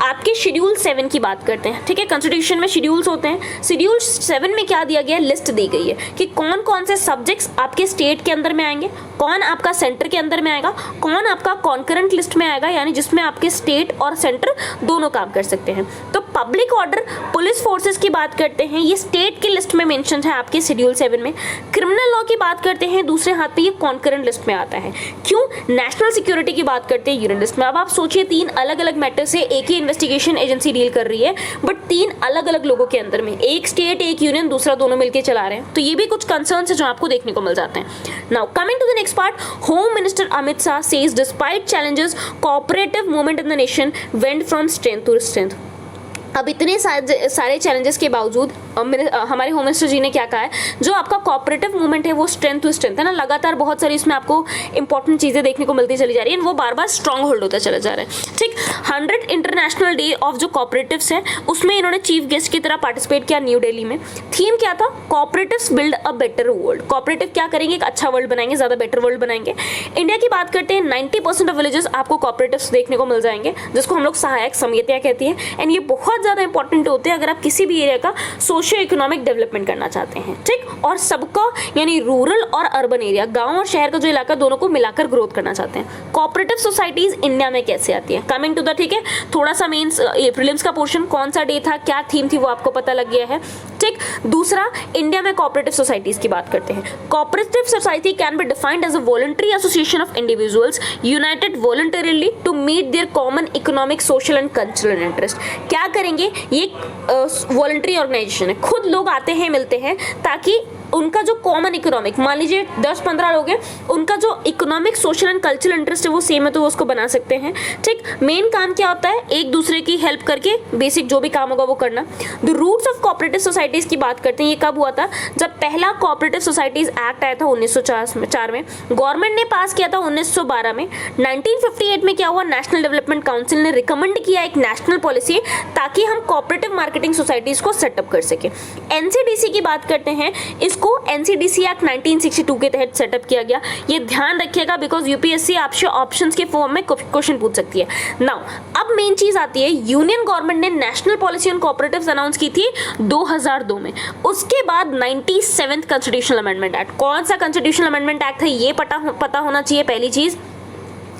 आपके शेड्यूल 7 की बात करते हैं। ठीक है, कॉन्स्टिट्यूशन में शेड्यूल्स होते हैं। शेड्यूल 7 में क्या दिया गया है, लिस्ट दी गई है कि कौन कौन से सब्जेक्ट्स आपके स्टेट के अंदर में आएंगे, कौन आपका सेंटर के अंदर में आएगा, कौन आपका कॉन्करेंट लिस्ट में आएगा, यानी जिसमें आपके स्टेट और सेंटर दोनों काम कर सकते हैं। तो पब्लिक ऑर्डर, पुलिस फोर्सेस की बात करते हैं, ये स्टेट की लिस्ट में मेंशन है आपके शेड्यूल 7 में। क्रिमिनल लॉ की बात करते हैं, दूसरे हाथ पे ये कॉन्करेंट लिस्ट में आता है। क्यों, नेशनल सिक्योरिटी की बात करते हैं यूनियन लिस्ट में। अब आप सोचिए 3 अलग अलग मैटर से एक ही इन्वेस्टिगेशन एजेंसी डील कर रही है, बट 3 अलग अलग लोगों के अंदर में, एक स्टेट एक यूनियन, दूसरा दोनों मिलकर चला रहे हैं। तो ये भी कुछ कंसर्न्स है जो आपको देखने को मिल जाते हैं। Now coming to the next part, home minister Amit Shah says despite challenges cooperative movement in the nation went from strength to strength. अब इतने सारे चैलेंजेस के बावजूद हमारे होम मिनिस्टर जी ने क्या कहा है, जो आपका कोऑपरेटिव मूवमेंट है वो स्ट्रेंथ टू स्ट्रेंथ है ना, लगातार बहुत सारी इसमें आपको इंपॉर्टेंट चीज़ें देखने को मिलती चली जा रही है, वो बार बार स्ट्रांग होल्ड होता चला जा रहा है। ठीक, 100 इंटरनेशनल डे ऑफ जो कोऑपरेटिव्स हैं उसमें इन्होंने चीफ गेस्ट की तरह पार्टिसिपेट किया न्यू दिल्ली में। थीम क्या था, cooperatives build a better world. Cooperative क्या करेंगे, एक अच्छा वर्ल्ड बनाएंगे, ज़्यादा बेटर वर्ल्ड बनाएंगे। इंडिया की बात करते हैं, 90% ऑफ विलेजेस आपको कोऑपरेटिव्स देखने को मिल जाएंगे, जिसको हम लोग सहायक समितियाँ कहती हैं, एंड ये बहुत ज़्यादा इंपॉर्टेंट होते हैं अगर आप किसी भी एरिया का सोशियो इकोनॉमिक डेवलपमेंट करना चाहते हैं। ठीक, और सबको यानी रूरल और अर्बन एरिया, गांव और शहर का जो इलाका, दोनों को मिलाकर ग्रोथ करना चाहते हैं। कोऑपरेटिव सोसाइटीज इंडिया में कैसे आती है, कमिंग टू द, ठीक है, थोड़ा सा मेंस प्रीलिम्स का पोर्शन, कौन सा डे था, क्या थीम थी, वो आपको पता लग गया है। ठीक, दूसरा, इंडिया में कोऑपरेटिव सोसाइटीज की बात करते हैं। Cooperative society can be defined as a voluntary association of individuals united voluntarily to meet their common economic, social and cultural interest. क्या करेंगे, ये वॉलंटरी ऑर्गेनाइजेशन है, खुद लोग आते हैं, मिलते हैं, ताकि उनका जो कॉमन इकोनॉमिक, मान लीजिए 10-15 लोग हैं, उनका जो economic, social and cultural interest है वो सेम है तो वो उसको बना सकते हैं। ठीक, मेन काम क्या होता है, एक दूसरे की हेल्प करके बेसिक जो भी काम होगा वो करना। The roots of cooperative societies की बात करते हैं, ये कब हुआ था, जब पहला कोऑपरेटिव सोसाइटीज एक्ट आया था 1904 में, गवर्नमेंट ने पास किया था 1912 में। 1958 में क्या हुआ, नेशनल डेवलपमेंट काउंसिल ने रिकमेंड किया एक नेशनल पॉलिसी ताकि हम कोऑपरेटिव मार्केटिंग सोसाइटीज को सेटअप कर सके। एनसीडीसी की बात करते हैं, इसको एनसीडीसी एक्ट 1962 के तहत सेटअप किया गया। ये ध्यान रखिएगा बिकॉज यूपीएससी आपसे ऑप्शंस के फॉर्म में क्वेश्चन पूछ सकती है। नाउ अब मेन चीज आती है, यूनियन गवर्नमेंट ने national policy on cooperatives announce की थी 2002 में। उसके बाद 97th कॉन्स्टिट्यूशनल अमेंडमेंट एक्ट, कौन सा कॉन्स्टिट्यूशनल अमेंडमेंट एक्ट है ये पता होना चाहिए, पहली चीज।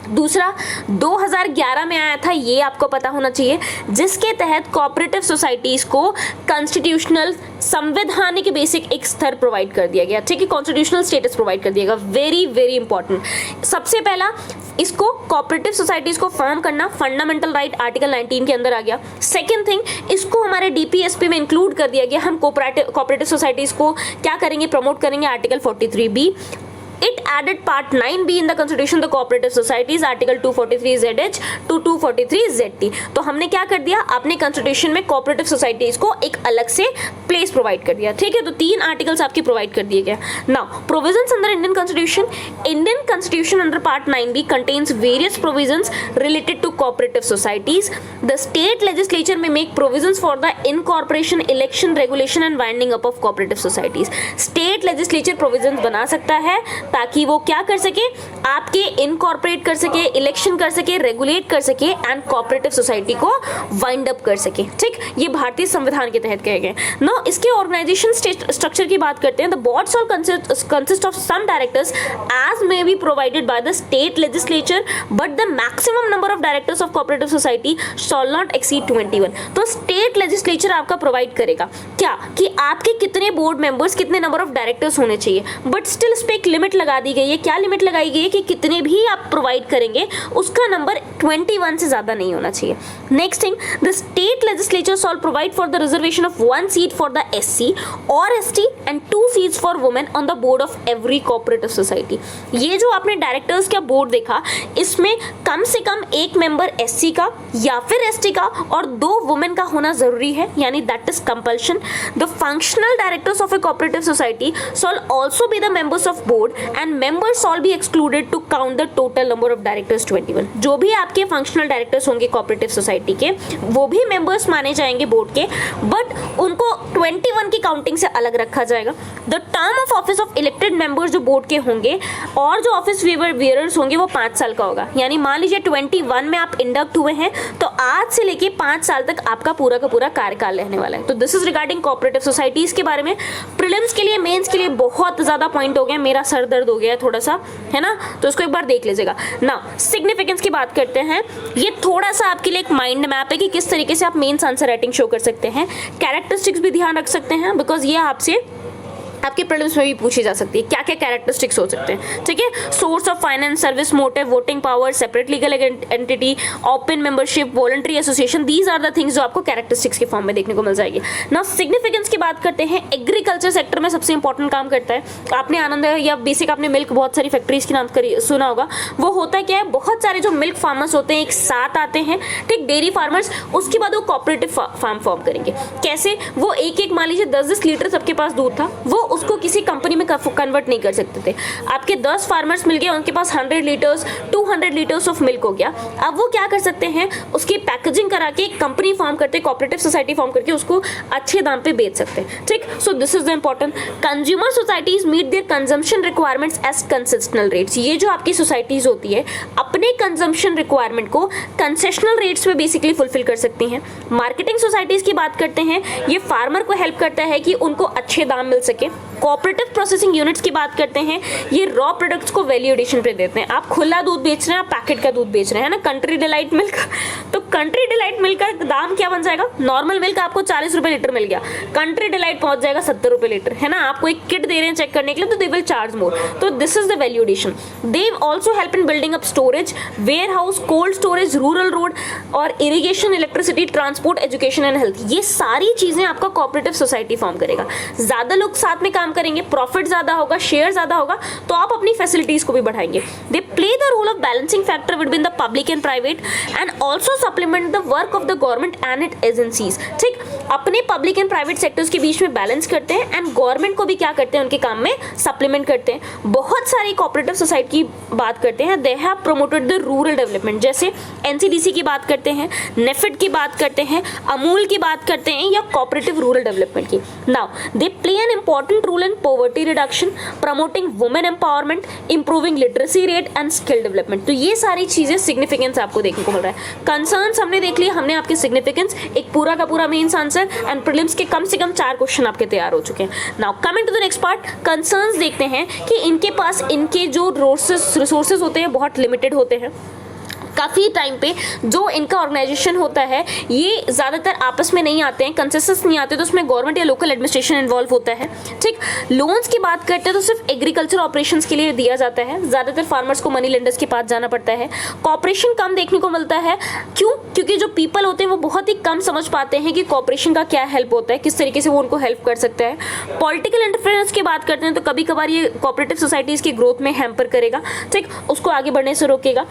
दूसरा 2011 में आया था, ये आपको पता होना चाहिए, जिसके तहत कोऑपरेटिव सोसाइटीज को कॉन्स्टिट्यूशनल, संवैधानिक बेसिक एक स्तर प्रोवाइड कर दिया गया। ठीक है, कॉन्स्टिट्यूशनल स्टेटस प्रोवाइड कर दिया गया। Very very important. सबसे पहला इसको कोऑपरेटिव सोसाइटीज को फॉर्म करना फंडामेंटल राइट आर्टिकल 19 के अंदर आ गया। सेकंड थिंग, इसको हमारे डीपीएसपी में इंक्लूड कर दिया गया। हम कोऑपरेटिव सोसाइटीज को क्या करेंगे, प्रमोट करेंगे, article 43B। It added part 9B in the Constitution the Cooperative Societies, Article 243ZH to 243ZT। तो हमने क्या कर दिया, अपने कॉन्स्टिट्यूशन में कोऑपरेटिव सोसाइटीज को एक अलग से प्लेस प्रोवाइड कर दिया। ठीक है, तो 3 आर्टिकल्स आपके प्रोवाइड कर दिए गए। Now provisions under Indian constitution under part 9B contains various provisions related to cooperative societies. The state legislature may make provisions for the incorporation, election, regulation and winding up of cooperative societies। State legislature provisions बना सकता है ताकि वो क्या कर सके, आपके incorporate कर सके, इलेक्शन कर सके, रेगुलेट कर सके एंड कोऑपरेटिव सोसाइटी को वाइंड अप कर सके। ठीक, ये भारतीय संविधान के तहत कहे गए। नाउ इसके ऑर्गेनाइजेशन स्ट्रक्चर की बात करते हैं। The board shall consist of some directors as may be provided by the state legislature, but the maximum number of directors of cooperative society shall not exceed 21। तो स्टेट लेजिस्लेचर आपका provide करेगा क्या, कि आपके कितने बोर्ड मेंबर्स, कितने number of directors होने चाहिए, बट स्टिल इस पे एक लिमिट लगा दी गई है। क्या लिमिट लगाई गई है, कि कितने भी आप प्रोवाइड करेंगे उसका नंबर 21 से ज्यादा नहीं होना चाहिए। Next thing, the state legislature shawl provide for the reservation of 1 seat for the SC और ST and 2 seats for women on the board of every cooperative society. ये जो आपने डायरेक्टर्स का बोर्ड देखा, इसमें कम से कम एक मेंबर SC का या फिर ST का और 2 वुमेन का होना जरूरी है, यानी that is compulsion. The functional directors of a cooperative society shall also be the members of board and members shall be excluded to count the total number of directors 21। जो भी आपके फंक्शनल डायरेक्टर्स होंगे cooperative society के, वो भी members माने जाएंगे board के, बट उनको 21 की काउंटिंग से अलग रखा जाएगा। The term of office of elected members जो बोर्ड के होंगे और जो ऑफिस वेयरर्स होंगे वो 5 साल का होगा। यानी मान लीजिए 21 में आप इंडक्ट हुए हैं तो आज से लेके 5 साल तक आपका पूरा का पूरा कार्यकाल रहने वाला है। तो this is regarding cooperative societies के बारे में। प्रीलिम्स के लिए, मेंस के लिए बहुत ज्यादा पॉइंट हो गया, मेरा सर दर्द हो गया थोड़ा सा, है ना, तो इसको एक बार देख लीजिएगा। नाउ सिग्निफिकेंस की बात करते हैं। ये थोड़ा सा आपके लिए एक माइंड मैप है कि किस तरीके से आप मेंस आंसर राइटिंग शो कर सकते हैं। कैरेक्टरिस्टिक्स भी ध्यान रख सकते हैं बिकॉज ये आपसे आपके प्रीलिम्स में भी पूछी जा सकती है, क्या क्या कैरेक्टरिस्टिक्स हो सकते हैं। ठीक है, source of finance, service motive, voting power, separate legal entity, open membership, voluntary association, these are the things जो आपको कैरेक्टरिस्टिक्स के फॉर्म में देखने को मिल जाएगी। नाउ सिग्निफिकेंस की बात करते हैं। एग्रीकल्चर सेक्टर में सबसे इंपॉर्टेंट काम करता है। आपने आनंद या बेसिक आपने मिल्क बहुत सारी फैक्ट्रीज के नाम सुना होगा। वो होता क्या है, बहुत सारे जो मिल्क फार्मर्स होते हैं एक साथ आते हैं, ठीक, डेयरी फार्मर्स, उसके बाद वो कोऑपरेटिव फार्म फॉर्म करेंगे। कैसे, वो एक मान लीजिए 10-10 लीटर सबके पास दूध था, वो उसको किसी कंपनी में कन्वर्ट नहीं कर सकते थे। आपके 10 फार्मर्स मिल गए, उनके पास 100 लीटर्स 200 लीटर्स ऑफ मिल्क हो गया। अब वो क्या कर सकते हैं, उसकी पैकेजिंग करा के एक कंपनी फॉर्म करते, कोऑपरेटिव सोसाइटी फॉर्म करके उसको अच्छे दाम पे बेच सकते हैं। ठीक, so this is the important. Consumer societies meet their consumption requirements as concessional rates. ये जो आपकी सोसाइटीज होती है अपने कंजम्पशन रिक्वायरमेंट को कंसेशनल रेट्स में बेसिकली फुलफिल कर सकती हैं। मार्केटिंग सोसाइटीज की बात करते हैं, ये फार्मर को हेल्प करता है कि उनको अच्छे दाम मिल सके। कोऑपरेटिव प्रोसेसिंग यूनिट्स की बात करते हैं, ये रॉ प्रोडक्ट्स को वैल्यू एडिशन पे देते हैं। आप खुला दूध बेच रहे हैं, आप पैकेट का दूध बेच रहे हैं ना, कंट्री डिलाइट मिल्क, तो कंट्री डिलाइट मिल्क का दाम क्या बन जाएगा, नॉर्मल मिल्क आपको 40 रुपए लीटर मिल गया, कंट्री डिलाइट पहुंच जाएगा 70 रुपए लीटर, है ना। आपको एक किट दे रहे हैं चेक करने के लिए, तो दे विल चार्ज मोर। तो this is the value addition. They also help in building up storage, warehouse, cold storage, rural road और irrigation, electricity, transport, education and health. ये सारी चीजें आपका कोऑपरेटिव सोसाइटी फॉर्म करेगा। ज्यादा लोग साथ में काम करेंगे, प्रॉफिट ज्यादा होगा, शेयर ज्यादा होगा, तो आप अपनी फैसिलिटीज को भी बढ़ाएंगे. They play the role of balancing factor between the public and private and also supplement the work of the government and it agencies. ठीक, अपने पब्लिक एंड प्राइवेट सेक्टर्स के बीच में बैलेंस करते हैं एंड गवर्नमेंट को भी क्या करते हैं, उनके काम में सप्लीमेंट करते हैं. बहुत सारी कोऑपरेटिव सोसाइटी की बात करते हैं, they have promoted the rural development, जैसे एनसीडीसी की बात करते हैं, नेफेड की बात करते हैं, अमूल की बात करते हैं, या कोऑपरेटिव रूरल डेवलपमेंट की. Now they play an important role in poverty reduction, promoting women empowerment, improving literacy rate and skill development. तो ये सारी चीजें सिग्निफिकेंस आपको देखने को मिल रहा है. कंसर्न्स हमने देख लिए, हमने आपके सिग्निफिकेंस, एक पूरा का पूरा मेंस आंसर एंड प्रीलिम्स के कम से कम 4 क्वेश्चन आपके तैयार हो चुके हैं. Now coming to the next part, concerns देखते हैं कि इनके पास इनके जो रिसोर्सेज होते हैं बहुत लिमिटेड होते हैं. काफ़ी टाइम पे जो इनका ऑर्गेनाइजेशन होता है ये ज़्यादातर आपस में नहीं आते हैं, कंसेंसस नहीं आते, तो उसमें गवर्नमेंट या लोकल एडमिनिस्ट्रेशन इन्वॉल्व होता है. ठीक, लोन्स की बात करते हैं तो सिर्फ एग्रीकल्चर ऑपरेशंस के लिए दिया जाता है, ज़्यादातर फार्मर्स को मनी लेंडर्स के पास जाना पड़ता है. कॉपरेशन कम देखने को मिलता है. क्यों? क्योंकि जो पीपल होते हैं वो बहुत ही कम समझ पाते हैं कि कॉपरेशन का क्या हेल्प होता है, किस तरीके से वो उनको हेल्प कर सकता है. पॉलिटिकल इंटरफेरेंस की बात करते हैं तो कभी कभार ये कोऑपरेटिव सोसाइटीज़ की ग्रोथ में हैम्पर करेगा. ठीक, उसको आगे बढ़ने से रोकेगा.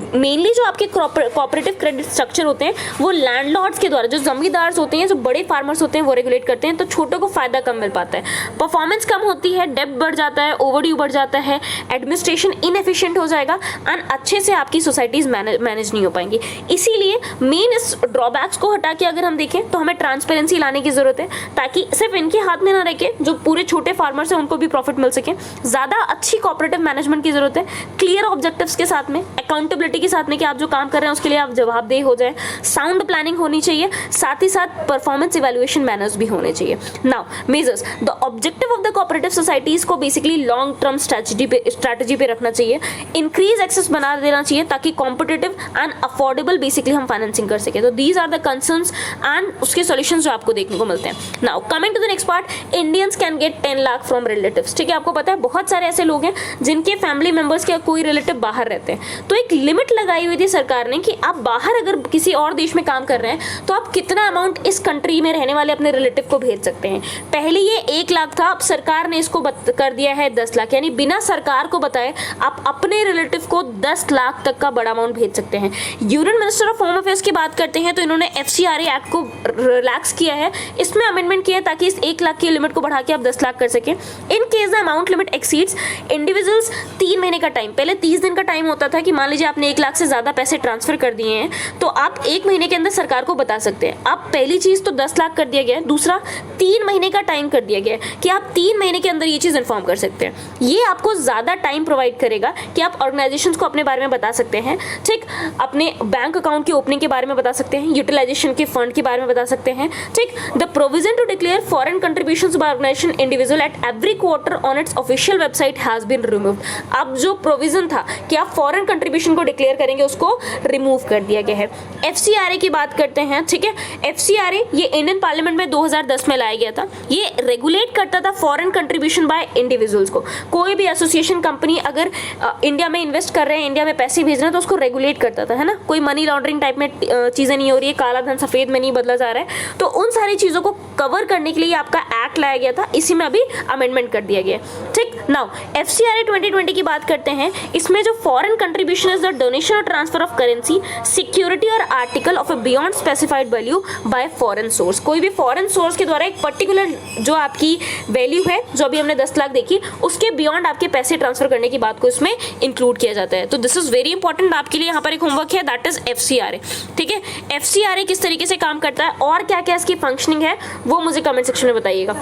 मेनली जो आपके कोऑपरेटिव क्रेडिट स्ट्रक्चर होते हैं वो लैंडलॉर्ड्स के द्वारा, जो जमींदार होते हैं, जो बड़े फार्मर्स होते हैं वो रेगुलेट करते हैं, तो छोटों को फायदा कम मिल पाता है. परफॉर्मेंस कम होती है, डेब्ट बढ़ जाता है, ओवरड्यू बढ़ जाता है, एडमिनिस्ट्रेशन इनएफिशिएंट हो जाएगा एंड अच्छे से आपकी सोसाइटीज मैनेज नहीं हो पाएंगी. इसीलिए मेन इस ड्रॉबैक्स को हटा के अगर हम देखें तो हमें ट्रांसपेरेंसी लाने की जरूरत है, ताकि सिर्फ इनके हाथ में ना रह के जो पूरे छोटे फार्मर्स हैं उनको भी प्रॉफिट मिल सके. ज़्यादा अच्छी कोऑपरेटिव मैनेजमेंट की जरूरत है, क्लियर ऑब्जेक्टिव्स के साथ में, अकाउंटेबिलिटी के साथ में कि आप जो काम कर रहे हैं उसके लिए आप जवाबदेह हो जाए, साउंड प्लानिंग होनी चाहिए, साथ ही साथ परफॉर्मेंस इवैल्यूएशन मैनर्स भी होने चाहिए. Now measures, the objective of the cooperative societies को बेसिकली लॉन्ग टर्म स्ट्रैटेजी पे रखना चाहिए, इंक्रीज एक्सेस बना देना चाहिए ताकि कॉम्पिटिटिव एंड अफोर्डेबल बेसिकली हम फाइनेंसिंग कर सके. तो these are the concerns and उसके सॉल्यूशंस जो आपको देखने को मिलते हैं. Now coming to the next part, Indians can get 10 lakh from relatives. ठीक है, आपको पता है बहुत सारे ऐसे लोग हैं जिनके फैमिली मेंबर्स के कोई रिलेटिव बाहर रहते हैं, तो एक लिमिट लगाई हुई थी सरकार ने कि आप बाहर अगर किसी और देश में काम कर रहे हैं तो आप कितना अमाउंट इस कंट्री में रहने वाले अपने रिलेटिव को भेज सकते हैं. पहले ये 1 लाख था, अब सरकार ने इसको कर दिया है 10 लाख, यानी बिना सरकार को बताए आप अपने रिलेटिव को 10 लाख तक का बड़ा अमाउंट भेज सकते हैं. Union minister of home affairs की बात करते हैं तो इन्होंने FCRA एक्ट को रिलैक्स किया है, इसमें अमेंडमेंट किया है ताकि इस 1 लाख की लिमिट को बढ़ा के आप 10 लाख कर सकें. In case the amount limit exceeds, individuals 3 महीने का टाइम, पहले 30 दिन का टाइम होता था कि मान लीजिए आपने 1 लाख से ज़्यादा पैसे ट्रांसफर कर दिए हैं तो आप 1 महीने के अंदर सरकार को बता सकते हैं. अब पहली चीज तो 10 लाख कर दिया गया है, दूसरा 3 महीने का टाइम कर दिया गया है कि आप 3 महीने के अंदर ये चीज इन्फॉर्म कर सकते हैं. ये आपको ज्यादा टाइम प्रोवाइड करेगा कि आप ऑर्गेनाइजेशंस को अपने बारे में बता सकते हैं. ठीक, अपने बैंक अकाउंट की ओपनिंग के बारे में बता सकते हैं, यूटिलाइजेशन के फंड के बारे में बता सकते हैं. ठीक, the provision to declare foreign contributions by organization individual at every quarter on its official website has been removed. अब जो प्रोविजन था कि आप फॉरेन कंट्रीब्यूशन को डिक्लेयर करेंगे उसको रिमूव कर दिया गया है. FCRA की बात करते हैं. ठीक है, FCRA ये इंडियन पार्लियामेंट में 2010 में लाया गया था. ये रेगुलेट करता था फॉरेन कंट्रीब्यूशन बाय इंडिविजुअल्स को. कोई भी एसोसिएशन कंपनी अगर इंडिया में इन्वेस्ट कर रहे हैं, इंडिया में पैसे भेज रहे हैं तो उसको रेगुलेट करता था, है ना. कोई मनी लॉन्ड्रिंग टाइप में चीज़ें नहीं हो रही है, काला धन सफ़ेद में नहीं बदला जा रहा है, तो उन सारी चीज़ों को कवर करने के लिए आपका एक्ट लाया गया था, इसी में अभी अमेंडमेंट कर दिया गया. ठीक, नाउ FCRA 2020 की बात करते हैं. इसमें जो foreign contribution is the donation और ट्रांसफर ऑफ करेंसी, सिक्योरिटी और article of A beyond specified value by foreign source. कोई भी फॉरेन सोर्स के द्वारा एक पर्टिकुलर जो आपकी वैल्यू है, जो अभी हमने 10 लाख देखी, उसके बियॉन्ड आपके पैसे ट्रांसफर करने की बात को इसमें इंक्लूड किया जाता है. तो दिस इज वेरी इंपॉर्टेंट. आपके लिए यहाँ पर एक होमवर्क है, दैट इज FCRA. ठीक है, FCRA किस तरीके से काम करता है और क्या क्या इसकी फंक्शनिंग है वो मुझे कमेंट सेक्शन में बताइएगा.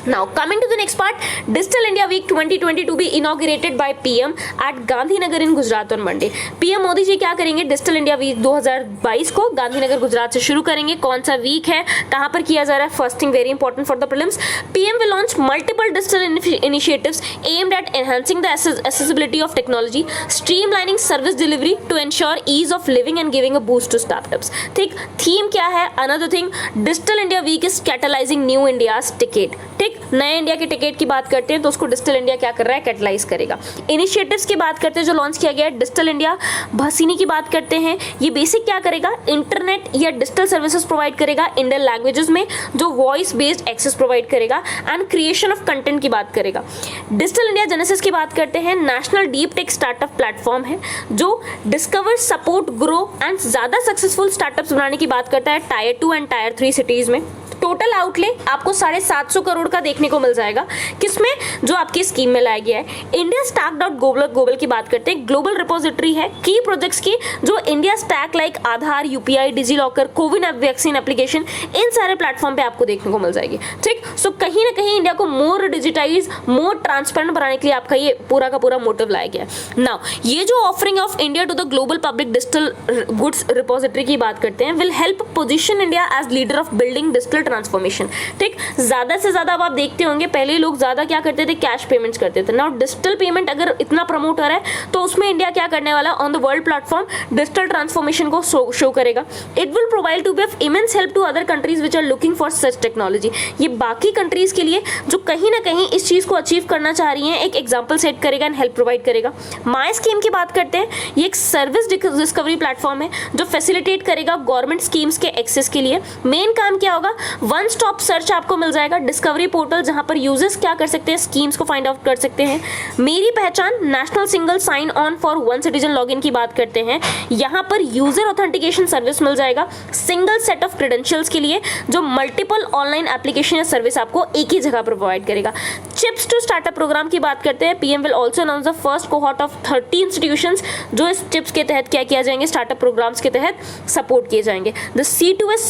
Now coming to the next part, Digital India Week 2020 to be inaugurated by PM at Gandhinagar in Gujarat on Monday. PM Modi ji क्या करेंगे, डिजिटल इंडिया वीक 2022 को गांधीनगर गुजरात से शुरू करेंगे. कौन सा वीक है, कहाँ पर किया जा रहा है, first thing very important for the prelims. PM will launch multiple digital initiatives aimed at enhancing the accessibility of technology, streamlining service delivery to ensure ease of living and giving a boost to startups. ठीक, theme क्या है, another thing, Digital India Week is catalyzing New India's decade. ठीक, ठीक, नए India के ticket की बात करते हैं तो उसको डिजिटल इंडिया क्या कर रहा है, कैटलाइज करेगा। इनिशिएटिव्स की बात करते हैं जो लॉन्च किया गया है, डिजिटल इंडिया भसीनी की बात करते हैं, ये बेसिक क्या करेगा, इंटरनेट या डिजिटल सर्विसेज प्रोवाइड करेगा इंडियन लैंग्वेजेस में, जो वॉइस बेस्ड एक्सेस प्रोवाइड करेगा एंड क्रिएशन ऑफ कंटेंट की बात करेगा। डिजिटल इंडिया जेनेसिस की बात करते हैं, national deep tech startup platform है जो डिस्कवर, सपोर्ट, ग्रो एंड ज्यादा सक्सेसफुल स्टार्टअप्स बनाने की बात करता है टायर 2 एंड टायर 3 सिटीज में। टोटल आउटले आपको 750 करोड़ का देखने को मिल जाएगा, किसमें, जो आपकी स्कीम में लाया गया है। इंडिया स्टैक डॉट ग्लोबल की बात करते हैं, ग्लोबल रिपोजिटरी है की प्रोजेक्ट्स की, जो इंडिया स्टैक लाइक आधार, UPI, digi locker, CoWIN vaccine application, इन सारे प्लेटफॉर्म पे आपको देखने को मिल जाएगी। ठीक, सो कहीं ना कहीं इंडिया को मोर डिजिटाइज, मोर ट्रांसपेरेंट बनाने के लिए आपका ये पूरा का पूरा मोटिव लाया गया है। नाउ ये जो offering of India to the global public digital goods repository की बात करते हैं, will help position India as leader of building digital transformation. ठीक, ज्यादा से ज्यादा अब आप देखते होंगे, पहले लोग ज्यादा क्या करते थे, कैश पेमेंट्स करते थे। नाउ डिजिटल पेमेंट अगर इतना प्रमोट हो रहा है तो उसमें इंडिया क्या करने वाला, on the world platform digital transformation को शो करेगा। It will provide to be of immense help to other countries which are looking for such technology. ये बाकी कंट्रीज के लिए जो कहीं ना कहीं इस चीज को अचीव करना चाह रही हैं, एक एग्जाम्पल सेट करेगा एंड हेल्प प्रोवाइड करेगा। माई स्कीम की बात करते हैं, ये एक सर्विस डिस्कवरी प्लेटफॉर्म है जो फैसिलिटेट करेगा गवर्नमेंट स्कीम्स के एक्सेस के लिए। मेन काम क्या होगा, वन स्टॉप सर्च आपको मिल जाएगा, डिस्कवरी पोर्टल जहां पर यूजर्स क्या कर सकते हैं, स्कीम्स को फाइंड आउट कर सकते हैं। Meri Pehchan, national single sign on for one citizen login की बात करते हैं, यहां पर यूजर ऑथेंटिकेशन सर्विस मिल जाएगा सिंगल सेट ऑफ क्रेडेंशियल्स के लिए, जो मल्टीपल ऑनलाइन एप्लीकेशन या सर्विस आपको एक ही जगह पर प्रोवाइड करेगा। चिप्स टू स्टार्टअप प्रोग्राम की बात करते हैं, PM will also announce the first cohort of 30 institutions जो इस चिप्स के तहत क्या किया जाएंगे, स्टार्टअप प्रोग्राम्स के तहत सपोर्ट किए जाएंगे। The C2S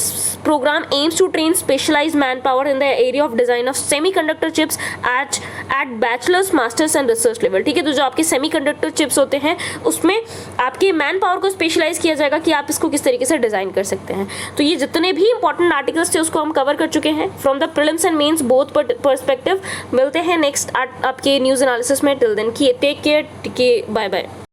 program aims to train specialized manpower in the area of design of semiconductor chips at bachelor's, master's and research level। ठीक है, तो जो आपके सेमीकंडक्टर चिप्स होते हैं उसमें आपके मैन पावर को स्पेशलाइज किया जाएगा कि आप इसको किस तरीके से डिजाइन कर सकते हैं। तो ये जितने भी इंपॉर्टेंट आर्टिकल्स थे उसको हम कवर कर चुके हैं from the prelims and mains both perspective. मिलते हैं नेक्स्ट आपके न्यूज एनालिसिस में। Till then take care, bye bye.